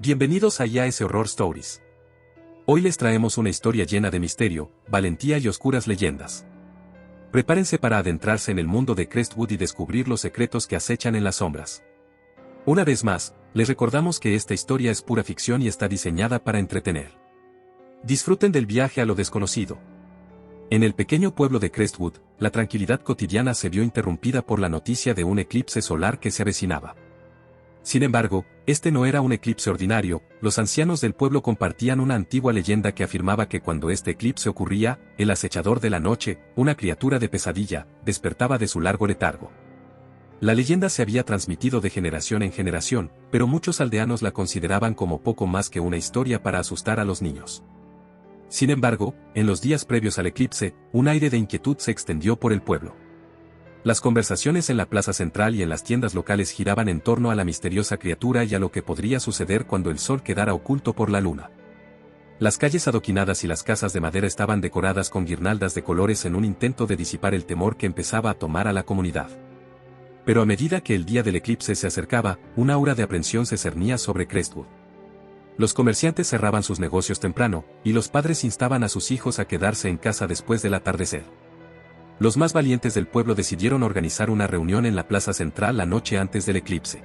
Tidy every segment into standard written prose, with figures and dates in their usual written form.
Bienvenidos a IAS Horror Stories. Hoy les traemos una historia llena de misterio, valentía y oscuras leyendas. Prepárense para adentrarse en el mundo de Crestwood y descubrir los secretos que acechan en las sombras. Una vez más, les recordamos que esta historia es pura ficción y está diseñada para entretener. Disfruten del viaje a lo desconocido. En el pequeño pueblo de Crestwood, la tranquilidad cotidiana se vio interrumpida por la noticia de un eclipse solar que se avecinaba. Sin embargo, este no era un eclipse ordinario. Los ancianos del pueblo compartían una antigua leyenda que afirmaba que cuando este eclipse ocurría, el acechador de la noche, una criatura de pesadilla, despertaba de su largo letargo. La leyenda se había transmitido de generación en generación, pero muchos aldeanos la consideraban como poco más que una historia para asustar a los niños. Sin embargo, en los días previos al eclipse, un aire de inquietud se extendió por el pueblo. Las conversaciones en la plaza central y en las tiendas locales giraban en torno a la misteriosa criatura y a lo que podría suceder cuando el sol quedara oculto por la luna. Las calles adoquinadas y las casas de madera estaban decoradas con guirnaldas de colores en un intento de disipar el temor que empezaba a tomar a la comunidad. Pero a medida que el día del eclipse se acercaba, una aura de aprensión se cernía sobre Crestwood. Los comerciantes cerraban sus negocios temprano, y los padres instaban a sus hijos a quedarse en casa después del atardecer. Los más valientes del pueblo decidieron organizar una reunión en la plaza central la noche antes del eclipse.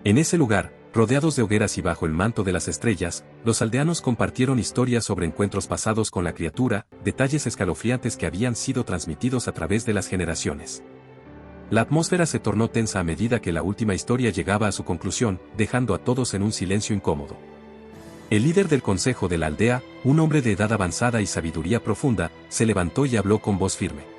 En ese lugar, rodeados de hogueras y bajo el manto de las estrellas, los aldeanos compartieron historias sobre encuentros pasados con la criatura, detalles escalofriantes que habían sido transmitidos a través de las generaciones. La atmósfera se tornó tensa a medida que la última historia llegaba a su conclusión, dejando a todos en un silencio incómodo. El líder del consejo de la aldea, un hombre de edad avanzada y sabiduría profunda, se levantó y habló con voz firme.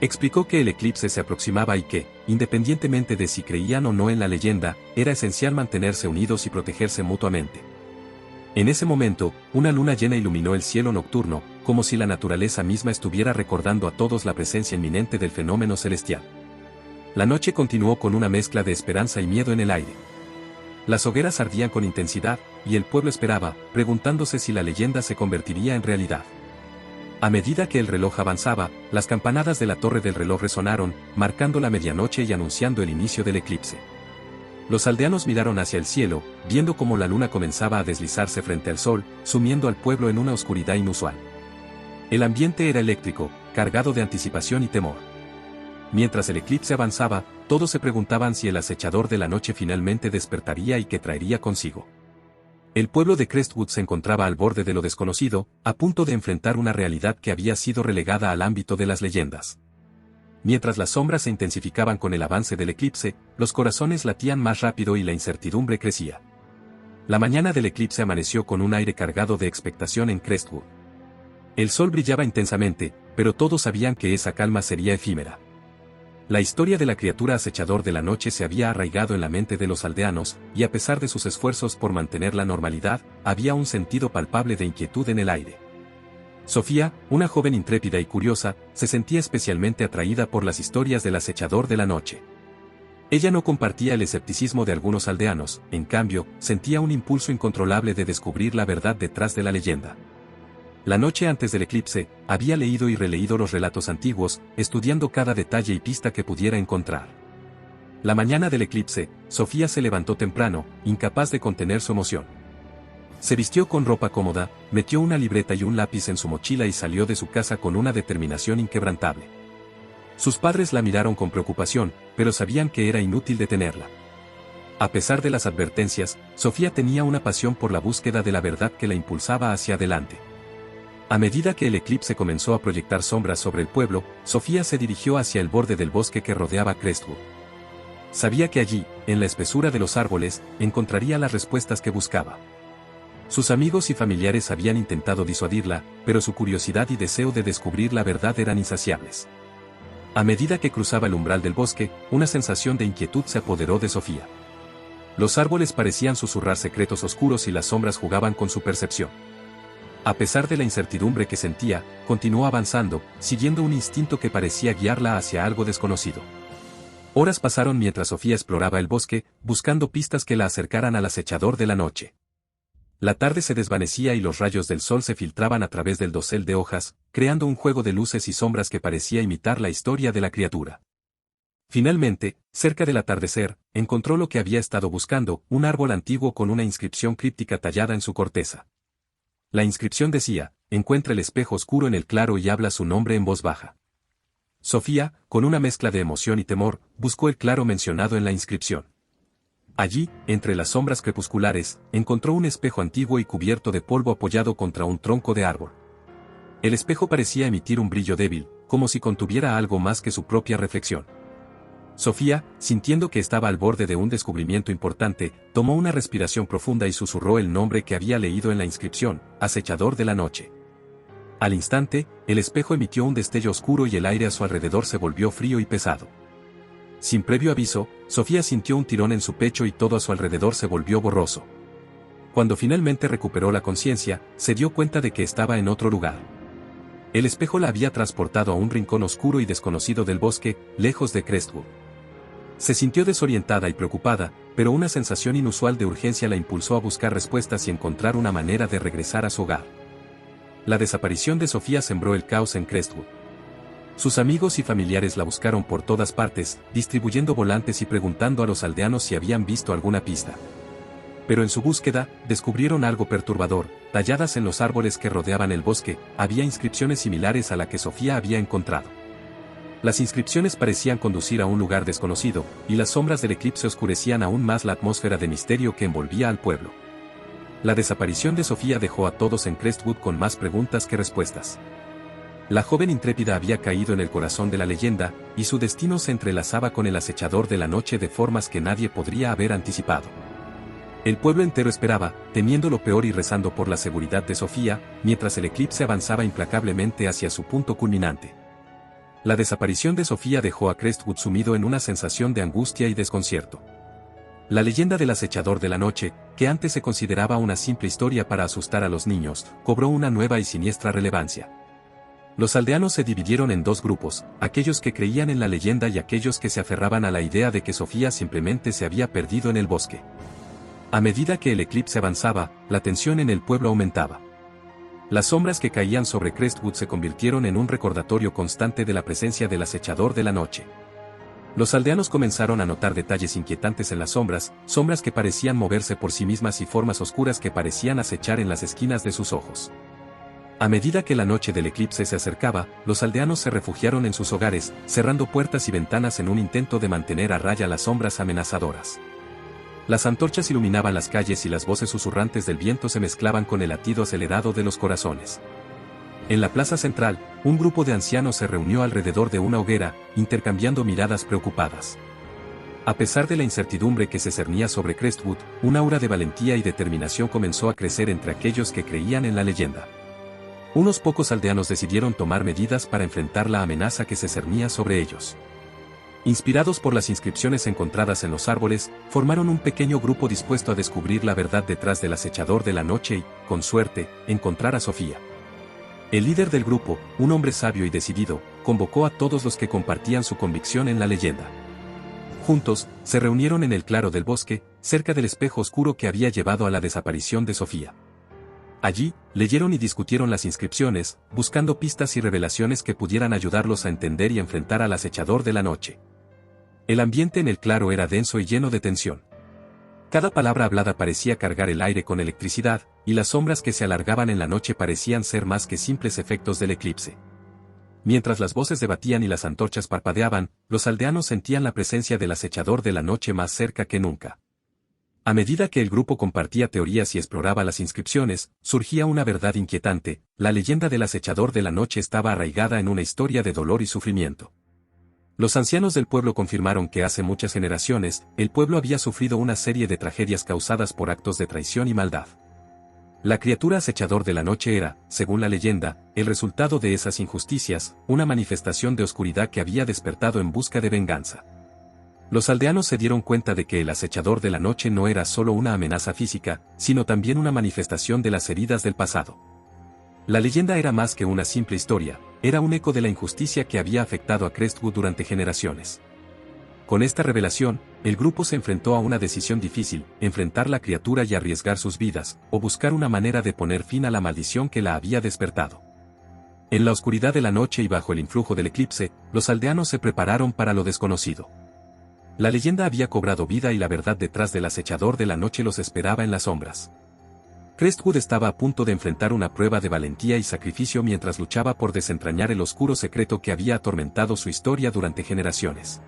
Explicó que el eclipse se aproximaba y que, independientemente de si creían o no en la leyenda, era esencial mantenerse unidos y protegerse mutuamente. En ese momento, una luna llena iluminó el cielo nocturno, como si la naturaleza misma estuviera recordando a todos la presencia inminente del fenómeno celestial. La noche continuó con una mezcla de esperanza y miedo en el aire. Las hogueras ardían con intensidad, y el pueblo esperaba, preguntándose si la leyenda se convertiría en realidad. A medida que el reloj avanzaba, las campanadas de la torre del reloj resonaron, marcando la medianoche y anunciando el inicio del eclipse. Los aldeanos miraron hacia el cielo, viendo cómo la luna comenzaba a deslizarse frente al sol, sumiendo al pueblo en una oscuridad inusual. El ambiente era eléctrico, cargado de anticipación y temor. Mientras el eclipse avanzaba, todos se preguntaban si el acechador de la noche finalmente despertaría y qué traería consigo. El pueblo de Crestwood se encontraba al borde de lo desconocido, a punto de enfrentar una realidad que había sido relegada al ámbito de las leyendas. Mientras las sombras se intensificaban con el avance del eclipse, los corazones latían más rápido y la incertidumbre crecía. La mañana del eclipse amaneció con un aire cargado de expectación en Crestwood. El sol brillaba intensamente, pero todos sabían que esa calma sería efímera. La historia de la criatura acechador de la noche se había arraigado en la mente de los aldeanos, y a pesar de sus esfuerzos por mantener la normalidad, había un sentido palpable de inquietud en el aire. Sofía, una joven intrépida y curiosa, se sentía especialmente atraída por las historias del acechador de la noche. Ella no compartía el escepticismo de algunos aldeanos, en cambio, sentía un impulso incontrolable de descubrir la verdad detrás de la leyenda. La noche antes del eclipse, había leído y releído los relatos antiguos, estudiando cada detalle y pista que pudiera encontrar. La mañana del eclipse, Sofía se levantó temprano, incapaz de contener su emoción. Se vistió con ropa cómoda, metió una libreta y un lápiz en su mochila y salió de su casa con una determinación inquebrantable. Sus padres la miraron con preocupación, pero sabían que era inútil detenerla. A pesar de las advertencias, Sofía tenía una pasión por la búsqueda de la verdad que la impulsaba hacia adelante. A medida que el eclipse comenzó a proyectar sombras sobre el pueblo, Sofía se dirigió hacia el borde del bosque que rodeaba Crestwood. Sabía que allí, en la espesura de los árboles, encontraría las respuestas que buscaba. Sus amigos y familiares habían intentado disuadirla, pero su curiosidad y deseo de descubrir la verdad eran insaciables. A medida que cruzaba el umbral del bosque, una sensación de inquietud se apoderó de Sofía. Los árboles parecían susurrar secretos oscuros y las sombras jugaban con su percepción. A pesar de la incertidumbre que sentía, continuó avanzando, siguiendo un instinto que parecía guiarla hacia algo desconocido. Horas pasaron mientras Sofía exploraba el bosque, buscando pistas que la acercaran al acechador de la noche. La tarde se desvanecía y los rayos del sol se filtraban a través del dosel de hojas, creando un juego de luces y sombras que parecía imitar la historia de la criatura. Finalmente, cerca del atardecer, encontró lo que había estado buscando, un árbol antiguo con una inscripción críptica tallada en su corteza. La inscripción decía: encuentra el espejo oscuro en el claro y habla su nombre en voz baja. Sofía, con una mezcla de emoción y temor, buscó el claro mencionado en la inscripción. Allí, entre las sombras crepusculares, encontró un espejo antiguo y cubierto de polvo apoyado contra un tronco de árbol. El espejo parecía emitir un brillo débil, como si contuviera algo más que su propia reflexión. Sofía, sintiendo que estaba al borde de un descubrimiento importante, tomó una respiración profunda y susurró el nombre que había leído en la inscripción: Acechador de la noche. Al instante, el espejo emitió un destello oscuro y el aire a su alrededor se volvió frío y pesado. Sin previo aviso, Sofía sintió un tirón en su pecho y todo a su alrededor se volvió borroso. Cuando finalmente recuperó la conciencia, se dio cuenta de que estaba en otro lugar. El espejo la había transportado a un rincón oscuro y desconocido del bosque, lejos de Crestwood. Se sintió desorientada y preocupada, pero una sensación inusual de urgencia la impulsó a buscar respuestas y encontrar una manera de regresar a su hogar. La desaparición de Sofía sembró el caos en Crestwood. Sus amigos y familiares la buscaron por todas partes, distribuyendo volantes y preguntando a los aldeanos si habían visto alguna pista. Pero en su búsqueda, descubrieron algo perturbador: talladas en los árboles que rodeaban el bosque, había inscripciones similares a la que Sofía había encontrado. Las inscripciones parecían conducir a un lugar desconocido, y las sombras del eclipse oscurecían aún más la atmósfera de misterio que envolvía al pueblo. La desaparición de Sofía dejó a todos en Crestwood con más preguntas que respuestas. La joven intrépida había caído en el corazón de la leyenda, y su destino se entrelazaba con el acechador de la noche de formas que nadie podría haber anticipado. El pueblo entero esperaba, temiendo lo peor y rezando por la seguridad de Sofía, mientras el eclipse avanzaba implacablemente hacia su punto culminante. La desaparición de Sofía dejó a Crestwood sumido en una sensación de angustia y desconcierto. La leyenda del acechador de la noche, que antes se consideraba una simple historia para asustar a los niños, cobró una nueva y siniestra relevancia. Los aldeanos se dividieron en dos grupos: aquellos que creían en la leyenda y aquellos que se aferraban a la idea de que Sofía simplemente se había perdido en el bosque. A medida que el eclipse avanzaba, la tensión en el pueblo aumentaba. Las sombras que caían sobre Crestwood se convirtieron en un recordatorio constante de la presencia del acechador de la noche. Los aldeanos comenzaron a notar detalles inquietantes en las sombras, sombras que parecían moverse por sí mismas y formas oscuras que parecían acechar en las esquinas de sus ojos. A medida que la noche del eclipse se acercaba, los aldeanos se refugiaron en sus hogares, cerrando puertas y ventanas en un intento de mantener a raya las sombras amenazadoras. Las antorchas iluminaban las calles y las voces susurrantes del viento se mezclaban con el latido acelerado de los corazones. En la plaza central, un grupo de ancianos se reunió alrededor de una hoguera, intercambiando miradas preocupadas. A pesar de la incertidumbre que se cernía sobre Crestwood, un aura de valentía y determinación comenzó a crecer entre aquellos que creían en la leyenda. Unos pocos aldeanos decidieron tomar medidas para enfrentar la amenaza que se cernía sobre ellos. Inspirados por las inscripciones encontradas en los árboles, formaron un pequeño grupo dispuesto a descubrir la verdad detrás del acechador de la noche y, con suerte, encontrar a Sofía. El líder del grupo, un hombre sabio y decidido, convocó a todos los que compartían su convicción en la leyenda. Juntos, se reunieron en el claro del bosque, cerca del espejo oscuro que había llevado a la desaparición de Sofía. Allí, leyeron y discutieron las inscripciones, buscando pistas y revelaciones que pudieran ayudarlos a entender y enfrentar al acechador de la noche. El ambiente en el claro era denso y lleno de tensión. Cada palabra hablada parecía cargar el aire con electricidad, y las sombras que se alargaban en la noche parecían ser más que simples efectos del eclipse. Mientras las voces debatían y las antorchas parpadeaban, los aldeanos sentían la presencia del acechador de la noche más cerca que nunca. A medida que el grupo compartía teorías y exploraba las inscripciones, surgía una verdad inquietante: la leyenda del acechador de la noche estaba arraigada en una historia de dolor y sufrimiento. Los ancianos del pueblo confirmaron que hace muchas generaciones, el pueblo había sufrido una serie de tragedias causadas por actos de traición y maldad. La criatura acechador de la noche era, según la leyenda, el resultado de esas injusticias, una manifestación de oscuridad que había despertado en busca de venganza. Los aldeanos se dieron cuenta de que el acechador de la noche no era solo una amenaza física, sino también una manifestación de las heridas del pasado. La leyenda era más que una simple historia, era un eco de la injusticia que había afectado a Crestwood durante generaciones. Con esta revelación, el grupo se enfrentó a una decisión difícil: enfrentar la criatura y arriesgar sus vidas, o buscar una manera de poner fin a la maldición que la había despertado. En la oscuridad de la noche y bajo el influjo del eclipse, los aldeanos se prepararon para lo desconocido. La leyenda había cobrado vida y la verdad detrás del acechador de la noche los esperaba en las sombras. Crestwood estaba a punto de enfrentar una prueba de valentía y sacrificio mientras luchaba por desentrañar el oscuro secreto que había atormentado su historia durante generaciones.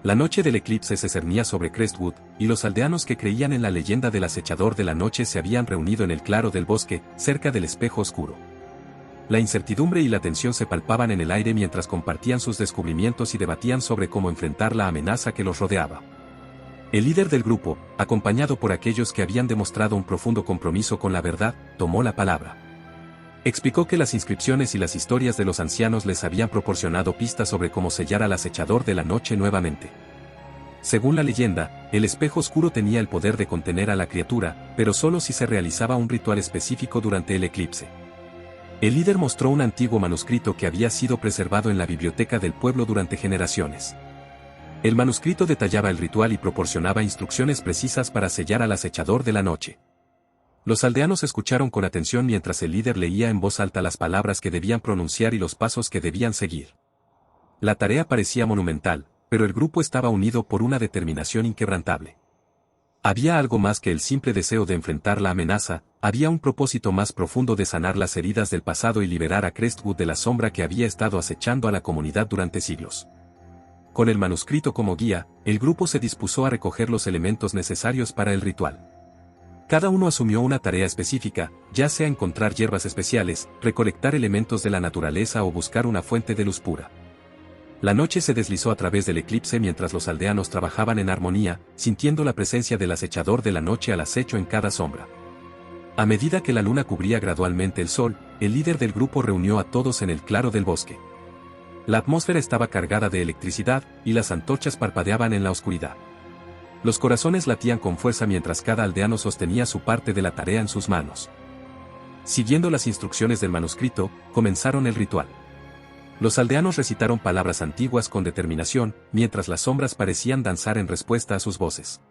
La noche del eclipse se cernía sobre Crestwood, y los aldeanos que creían en la leyenda del acechador de la noche se habían reunido en el claro del bosque, cerca del espejo oscuro. La incertidumbre y la tensión se palpaban en el aire mientras compartían sus descubrimientos y debatían sobre cómo enfrentar la amenaza que los rodeaba. El líder del grupo, acompañado por aquellos que habían demostrado un profundo compromiso con la verdad, tomó la palabra. Explicó que las inscripciones y las historias de los ancianos les habían proporcionado pistas sobre cómo sellar al acechador de la noche nuevamente. Según la leyenda, el espejo oscuro tenía el poder de contener a la criatura, pero solo si se realizaba un ritual específico durante el eclipse. El líder mostró un antiguo manuscrito que había sido preservado en la biblioteca del pueblo durante generaciones. El manuscrito detallaba el ritual y proporcionaba instrucciones precisas para sellar al acechador de la noche. Los aldeanos escucharon con atención mientras el líder leía en voz alta las palabras que debían pronunciar y los pasos que debían seguir. La tarea parecía monumental, pero el grupo estaba unido por una determinación inquebrantable. Había algo más que el simple deseo de enfrentar la amenaza, había un propósito más profundo de sanar las heridas del pasado y liberar a Crestwood de la sombra que había estado acechando a la comunidad durante siglos. Con el manuscrito como guía, el grupo se dispuso a recoger los elementos necesarios para el ritual. Cada uno asumió una tarea específica, ya sea encontrar hierbas especiales, recolectar elementos de la naturaleza o buscar una fuente de luz pura. La noche se deslizó a través del eclipse mientras los aldeanos trabajaban en armonía, sintiendo la presencia del acechador de la noche al acecho en cada sombra. A medida que la luna cubría gradualmente el sol, el líder del grupo reunió a todos en el claro del bosque. La atmósfera estaba cargada de electricidad, y las antorchas parpadeaban en la oscuridad. Los corazones latían con fuerza mientras cada aldeano sostenía su parte de la tarea en sus manos. Siguiendo las instrucciones del manuscrito, comenzaron el ritual. Los aldeanos recitaron palabras antiguas con determinación, mientras las sombras parecían danzar en respuesta a sus voces.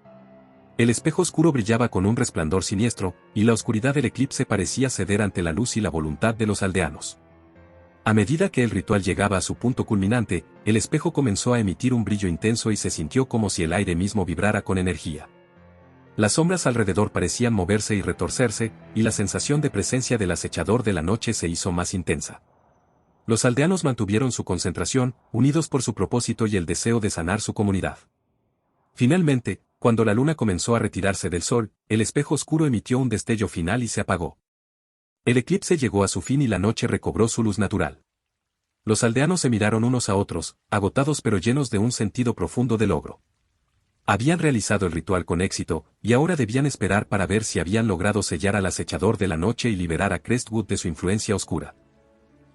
El espejo oscuro brillaba con un resplandor siniestro, y la oscuridad del eclipse parecía ceder ante la luz y la voluntad de los aldeanos. A medida que el ritual llegaba a su punto culminante, el espejo comenzó a emitir un brillo intenso y se sintió como si el aire mismo vibrara con energía. Las sombras alrededor parecían moverse y retorcerse, y la sensación de presencia del acechador de la noche se hizo más intensa. Los aldeanos mantuvieron su concentración, unidos por su propósito y el deseo de sanar su comunidad. Finalmente, cuando la luna comenzó a retirarse del sol, el espejo oscuro emitió un destello final y se apagó. El eclipse llegó a su fin y la noche recobró su luz natural. Los aldeanos se miraron unos a otros, agotados pero llenos de un sentido profundo de logro. Habían realizado el ritual con éxito, y ahora debían esperar para ver si habían logrado sellar al acechador de la noche y liberar a Crestwood de su influencia oscura.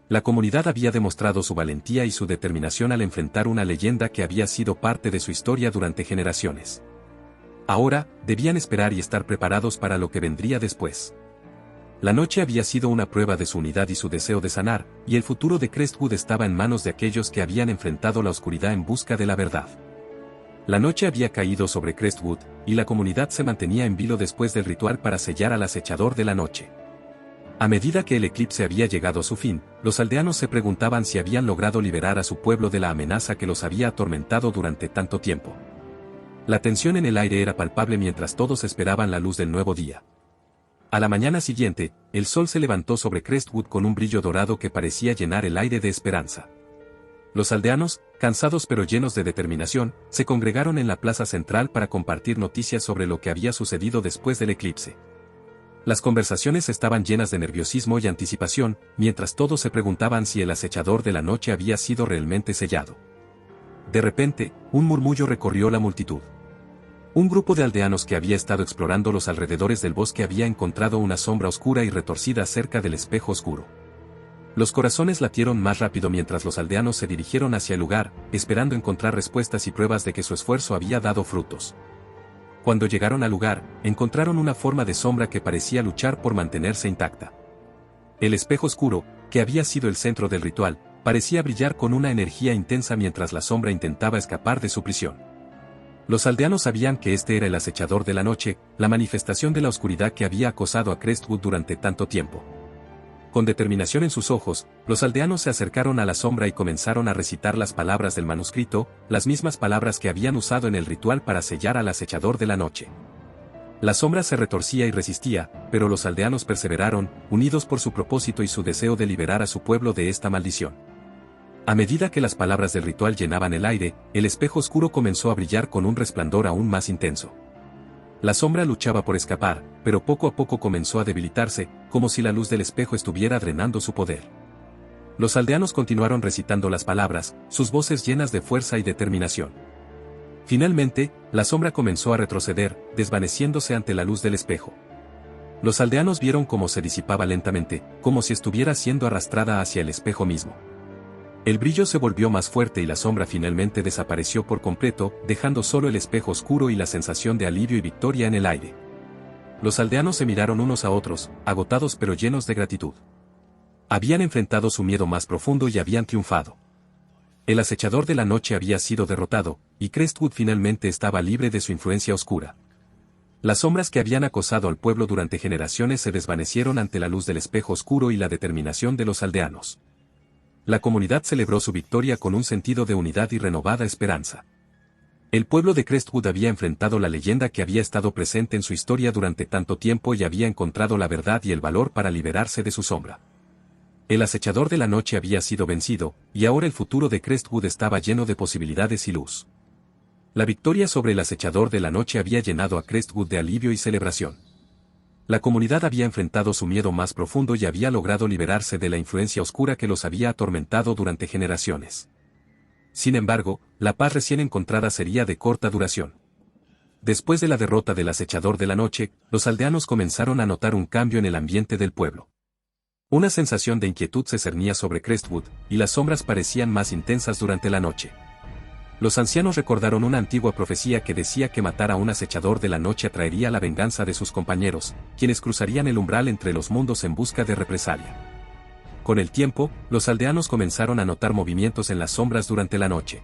La comunidad había demostrado su valentía y su determinación al enfrentar una leyenda que había sido parte de su historia durante generaciones. Ahora, debían esperar y estar preparados para lo que vendría después. La noche había sido una prueba de su unidad y su deseo de sanar, y el futuro de Crestwood estaba en manos de aquellos que habían enfrentado la oscuridad en busca de la verdad. La noche había caído sobre Crestwood, y la comunidad se mantenía en vilo después del ritual para sellar al acechador de la noche. A medida que el eclipse había llegado a su fin, los aldeanos se preguntaban si habían logrado liberar a su pueblo de la amenaza que los había atormentado durante tanto tiempo. La tensión en el aire era palpable mientras todos esperaban la luz del nuevo día. A la mañana siguiente, el sol se levantó sobre Crestwood con un brillo dorado que parecía llenar el aire de esperanza. Los aldeanos, cansados pero llenos de determinación, se congregaron en la plaza central para compartir noticias sobre lo que había sucedido después del eclipse. Las conversaciones estaban llenas de nerviosismo y anticipación, mientras todos se preguntaban si el acechador de la noche había sido realmente sellado. De repente, un murmullo recorrió la multitud. Un grupo de aldeanos que había estado explorando los alrededores del bosque había encontrado una sombra oscura y retorcida cerca del espejo oscuro. Los corazones latieron más rápido mientras los aldeanos se dirigieron hacia el lugar, esperando encontrar respuestas y pruebas de que su esfuerzo había dado frutos. Cuando llegaron al lugar, encontraron una forma de sombra que parecía luchar por mantenerse intacta. El espejo oscuro, que había sido el centro del ritual, parecía brillar con una energía intensa mientras la sombra intentaba escapar de su prisión. Los aldeanos sabían que este era el acechador de la noche, la manifestación de la oscuridad que había acosado a Crestwood durante tanto tiempo. Con determinación en sus ojos, los aldeanos se acercaron a la sombra y comenzaron a recitar las palabras del manuscrito, las mismas palabras que habían usado en el ritual para sellar al acechador de la noche. La sombra se retorcía y resistía, pero los aldeanos perseveraron, unidos por su propósito y su deseo de liberar a su pueblo de esta maldición. A medida que las palabras del ritual llenaban el aire, el espejo oscuro comenzó a brillar con un resplandor aún más intenso. La sombra luchaba por escapar, pero poco a poco comenzó a debilitarse, como si la luz del espejo estuviera drenando su poder. Los aldeanos continuaron recitando las palabras, sus voces llenas de fuerza y determinación. Finalmente, la sombra comenzó a retroceder, desvaneciéndose ante la luz del espejo. Los aldeanos vieron cómo se disipaba lentamente, como si estuviera siendo arrastrada hacia el espejo mismo. El brillo se volvió más fuerte y la sombra finalmente desapareció por completo, dejando solo el espejo oscuro y la sensación de alivio y victoria en el aire. Los aldeanos se miraron unos a otros, agotados pero llenos de gratitud. Habían enfrentado su miedo más profundo y habían triunfado. El acechador de la noche había sido derrotado, y Crestwood finalmente estaba libre de su influencia oscura. Las sombras que habían acosado al pueblo durante generaciones se desvanecieron ante la luz del espejo oscuro y la determinación de los aldeanos. La comunidad celebró su victoria con un sentido de unidad y renovada esperanza. El pueblo de Crestwood había enfrentado la leyenda que había estado presente en su historia durante tanto tiempo y había encontrado la verdad y el valor para liberarse de su sombra. El acechador de la noche había sido vencido, y ahora el futuro de Crestwood estaba lleno de posibilidades y luz. La victoria sobre el acechador de la noche había llenado a Crestwood de alivio y celebración. La comunidad había enfrentado su miedo más profundo y había logrado liberarse de la influencia oscura que los había atormentado durante generaciones. Sin embargo, la paz recién encontrada sería de corta duración. Después de la derrota del acechador de la noche, los aldeanos comenzaron a notar un cambio en el ambiente del pueblo. Una sensación de inquietud se cernía sobre Crestwood, y las sombras parecían más intensas durante la noche. Los ancianos recordaron una antigua profecía que decía que matar a un acechador de la noche atraería la venganza de sus compañeros, quienes cruzarían el umbral entre los mundos en busca de represalia. Con el tiempo, los aldeanos comenzaron a notar movimientos en las sombras durante la noche.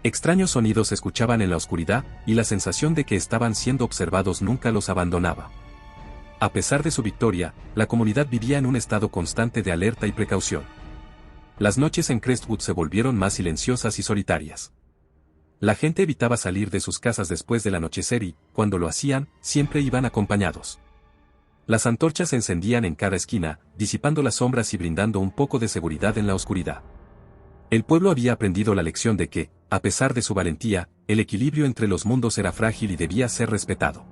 Extraños sonidos se escuchaban en la oscuridad, y la sensación de que estaban siendo observados nunca los abandonaba. A pesar de su victoria, la comunidad vivía en un estado constante de alerta y precaución. Las noches en Crestwood se volvieron más silenciosas y solitarias. La gente evitaba salir de sus casas después del anochecer y, cuando lo hacían, siempre iban acompañados. Las antorchas se encendían en cada esquina, disipando las sombras y brindando un poco de seguridad en la oscuridad. El pueblo había aprendido la lección de que, a pesar de su valentía, el equilibrio entre los mundos era frágil y debía ser respetado.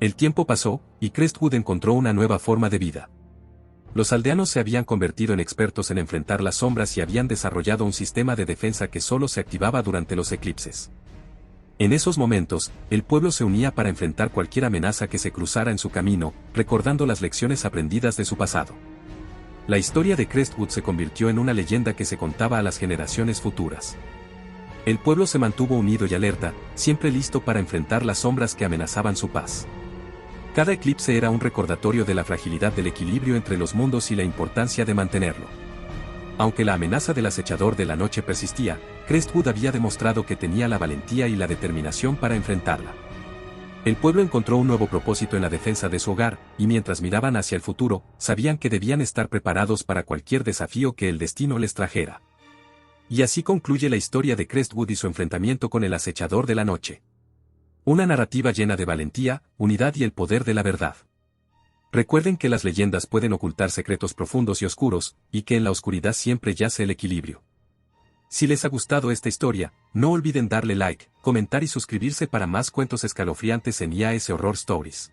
El tiempo pasó, y Crestwood encontró una nueva forma de vida. Los aldeanos se habían convertido en expertos en enfrentar las sombras y habían desarrollado un sistema de defensa que solo se activaba durante los eclipses. En esos momentos, el pueblo se unía para enfrentar cualquier amenaza que se cruzara en su camino, recordando las lecciones aprendidas de su pasado. La historia de Crestwood se convirtió en una leyenda que se contaba a las generaciones futuras. El pueblo se mantuvo unido y alerta, siempre listo para enfrentar las sombras que amenazaban su paz. Cada eclipse era un recordatorio de la fragilidad del equilibrio entre los mundos y la importancia de mantenerlo. Aunque la amenaza del acechador de la noche persistía, Crestwood había demostrado que tenía la valentía y la determinación para enfrentarla. El pueblo encontró un nuevo propósito en la defensa de su hogar, y mientras miraban hacia el futuro, sabían que debían estar preparados para cualquier desafío que el destino les trajera. Y así concluye la historia de Crestwood y su enfrentamiento con el acechador de la noche. Una narrativa llena de valentía, unidad y el poder de la verdad. Recuerden que las leyendas pueden ocultar secretos profundos y oscuros, y que en la oscuridad siempre yace el equilibrio. Si les ha gustado esta historia, no olviden darle like, comentar y suscribirse para más cuentos escalofriantes en IAS Horror Stories.